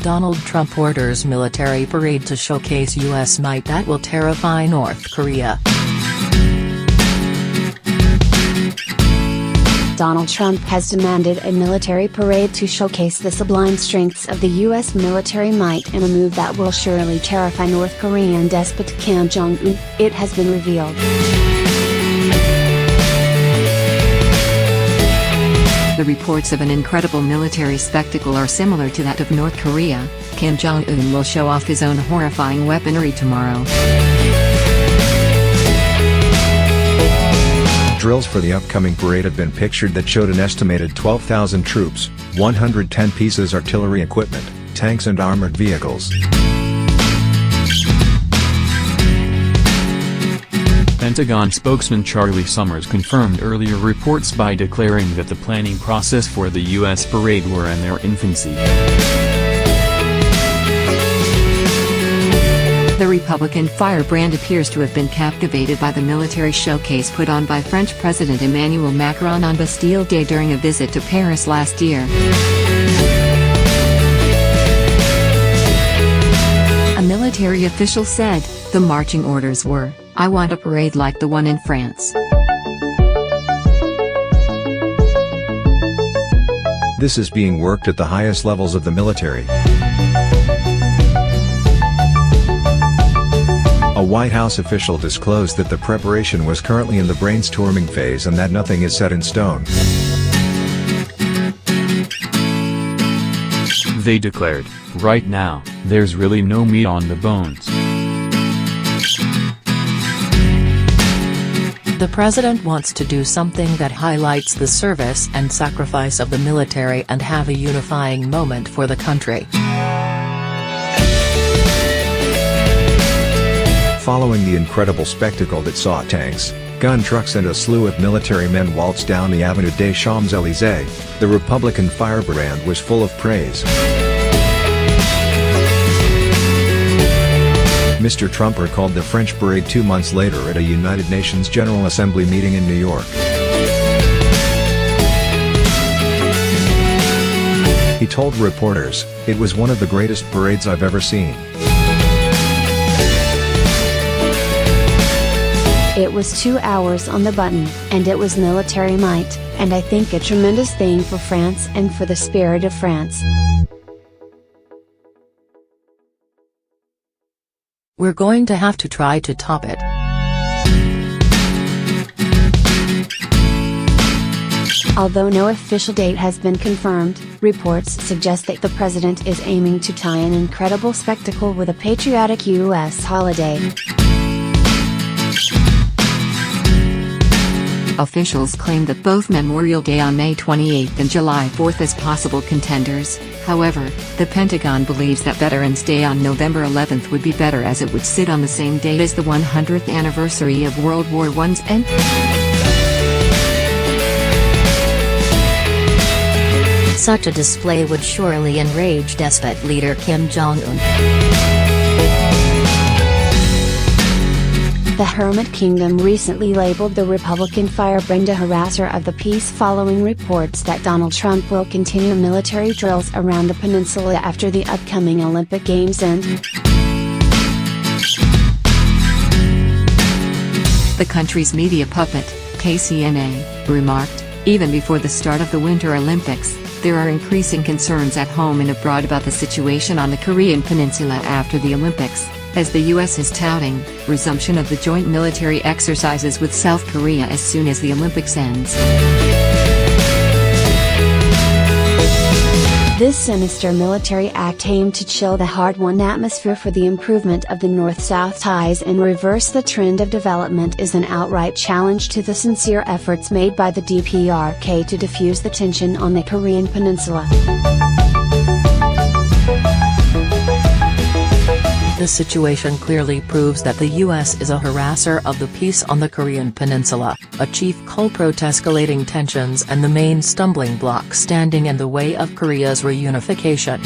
Donald Trump orders military parade to showcase U.S. might that will terrify North Korea. Donald Trump has demanded a military parade to showcase the sublime strengths of the U.S. military might in a move that will surely terrify North Korean despot Kim Jong-un, it has been revealed. The reports of an incredible military spectacle are similar to that of North Korea. Kim Jong-un will show off his own horrifying weaponry tomorrow. Drills for the upcoming parade have been pictured that showed an estimated 12,000 troops, 110 pieces artillery equipment, tanks and armored vehicles. Pentagon spokesman Charlie Summers confirmed earlier reports by declaring that the planning process for the U.S. parade were in their infancy. The Republican firebrand appears to have been captivated by the military showcase put on by French President Emmanuel Macron on Bastille Day during a visit to Paris last year. A military official said, "The marching orders were, I want a parade like the one in France." This is being worked at the highest levels of the military. A White House official disclosed that the preparation was currently in the brainstorming phase and that nothing is set in stone. They declared, "Right now, there's really no meat on the bones." The president wants to do something that highlights the service and sacrifice of the military and have a unifying moment for the country. Following the incredible spectacle that saw tanks, gun trucks and a slew of military men waltz down the Avenue des Champs-Élysées, the Republican firebrand was full of praise. Mr. Trump recalled the French parade 2 months later at a United Nations General Assembly meeting in New York. He told reporters, "It was one of the greatest parades I've ever seen. It was 2 hours on the button, and it was military might, and I think a tremendous thing for France and for the spirit of France." We're going to have to try to top it. Although no official date has been confirmed, reports suggest that the president is aiming to tie an incredible spectacle with a patriotic U.S. holiday. Officials claim that both Memorial Day on May 28 and July 4 as possible contenders. However, the Pentagon believes that Veterans Day on November 11 would be better as it would sit on the same date as the 100th anniversary of World War I's end. Such a display would surely enrage despot leader Kim Jong-un. The Hermit Kingdom recently labeled the Republican firebrand a harasser of the peace following reports that Donald Trump will continue military drills around the peninsula after the upcoming Olympic Games end. The country's media puppet, KCNA, remarked, "Even before the start of the Winter Olympics, there are increasing concerns at home and abroad about the situation on the Korean peninsula after the Olympics, as the U.S. is touting resumption of the joint military exercises with South Korea as soon as the Olympics ends." This sinister military act aimed to chill the hard-won atmosphere for the improvement of the North-South ties and reverse the trend of development is an outright challenge to the sincere efforts made by the DPRK to diffuse the tension on the Korean peninsula. The situation clearly proves that the U.S. is a harasser of the peace on the Korean peninsula, a chief culprit escalating tensions and the main stumbling block standing in the way of Korea's reunification.